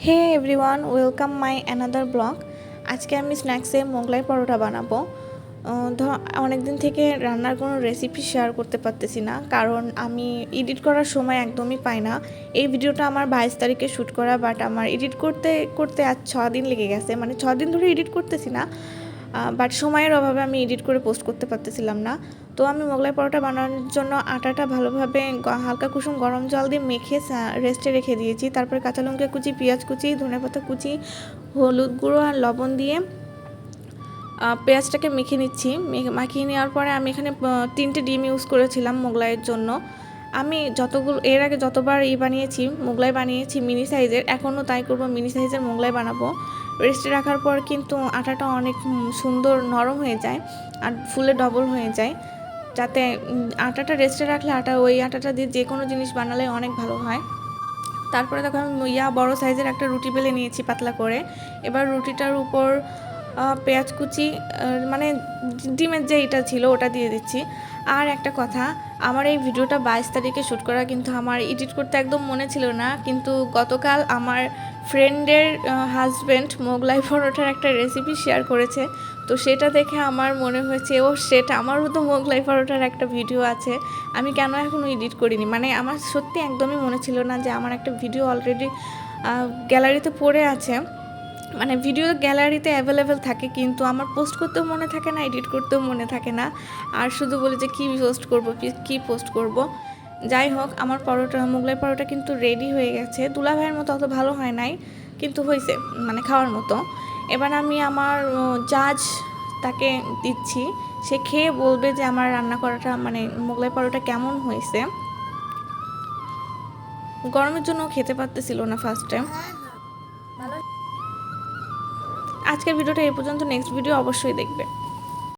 Hey everyone, welcome my another blog. আজকে আমি স্ন্যাক্সে মোগলাই পরোটা বানাবো। অনেক দিন থেকে রান্নার কোনো রেসিপি শেয়ার করতে পারতেছি না, কারণ আমি এডিট করার সময় একদমই পাই না। এই ভিডিওটা আমার 22 তারিখে শ্যুট করা, বাট আমার এডিট করতে করতে আজ 6 দিন লেগে গেছে। মানে 6 দিন ধরে এডিট করতেছি না, বাট সময়ের অভাবে আমি এডিট করে পোস্ট করতে পারতেছিলাম না। তো আমি মোগলাই পরোটা বানানোর জন্য আটাটা ভালোভাবে হালকা কুসুম গরম জল দিয়ে মেখে রেস্টে রেখে দিয়েছি। তারপরে কাঁচা লঙ্কা কুচি, পেঁয়াজ কুচি, ধনেপাতা কুচি, হলুদ গুঁড়ো আর লবণ দিয়ে পেঁয়াজটাকে মেখে নিচ্ছি। মাখিয়ে নেওয়ার পরে আমি এখানে 3টে ডিম ইউজ করেছিলাম মোগলাইয়ের জন্য। আমি এর আগে যতবার বানিয়েছি, মোগলাই বানিয়েছি মিনি সাইজের, এখনও তাই করব, মিনি সাইজের মোগলাই বানাবো। রেস্টে রাখার পর কিন্তু আটাটা অনেক সুন্দর নরম হয়ে যায় আর ফুলে ডবল হয়ে যায়। যাতে আটাটা রেস্টে রাখলে ওই আটাটা দিয়ে যে কোনো জিনিস বানালে অনেক ভালো হয়। তারপরে দেখো আমি বড় সাইজের একটা রুটি বেলে নিয়েছি পাতলা করে। এবার রুটিটার উপর পেঁয়াজ কুচি, মানে ডিমের যে এটা ছিল ওটা দিয়ে দিচ্ছি। আর একটা কথা, আমার এই ভিডিওটা 22 তারিখে শ্যুট করা, কিন্তু আমার এডিট করতে একদম মনে ছিল না। কিন্তু গতকাল আমার ফ্রেন্ডের হাজব্যান্ড মোগলাই পরোটার একটা রেসিপি শেয়ার করেছে, তো সেটা দেখে আমার মনে হয়েছে সেটা আমারও তো মোগলাই পরোটার একটা ভিডিও আছে, আমি কেন এখনও এডিট করিনি। মানে আমার সত্যি একদমই মনে ছিল না যে আমার একটা ভিডিও অলরেডি গ্যালারিতে পড়ে আছে। মানে ভিডিও গ্যালারিতে অ্যাভেলেবেল থাকে, কিন্তু আমার পোস্ট করতেও মনে থাকে না, এডিট করতেও মনে থাকে না, আর শুধু বলি যে কী পোস্ট করব। যাই হোক, আমার মোগলাই পরোটা কিন্তু রেডি হয়ে গেছে। দুলাভাইয়ের মতো অত ভালো হয় নাই, কিন্তু হয়েছে, মানে খাওয়ার মতো। এবার আমি আমার জাজ তাকে দিচ্ছি, সে খেয়ে বলবে যে আমার রান্না করাটা, মানে মোগলাই পরোটা কেমন হয়েছে। গরমের জন্য খেতে পারতেছিল না ফার্স্টে। আজকের ভিডিওটা এই পর্যন্ত, নেক্সট ভিডিও অবশ্যই দেখবে।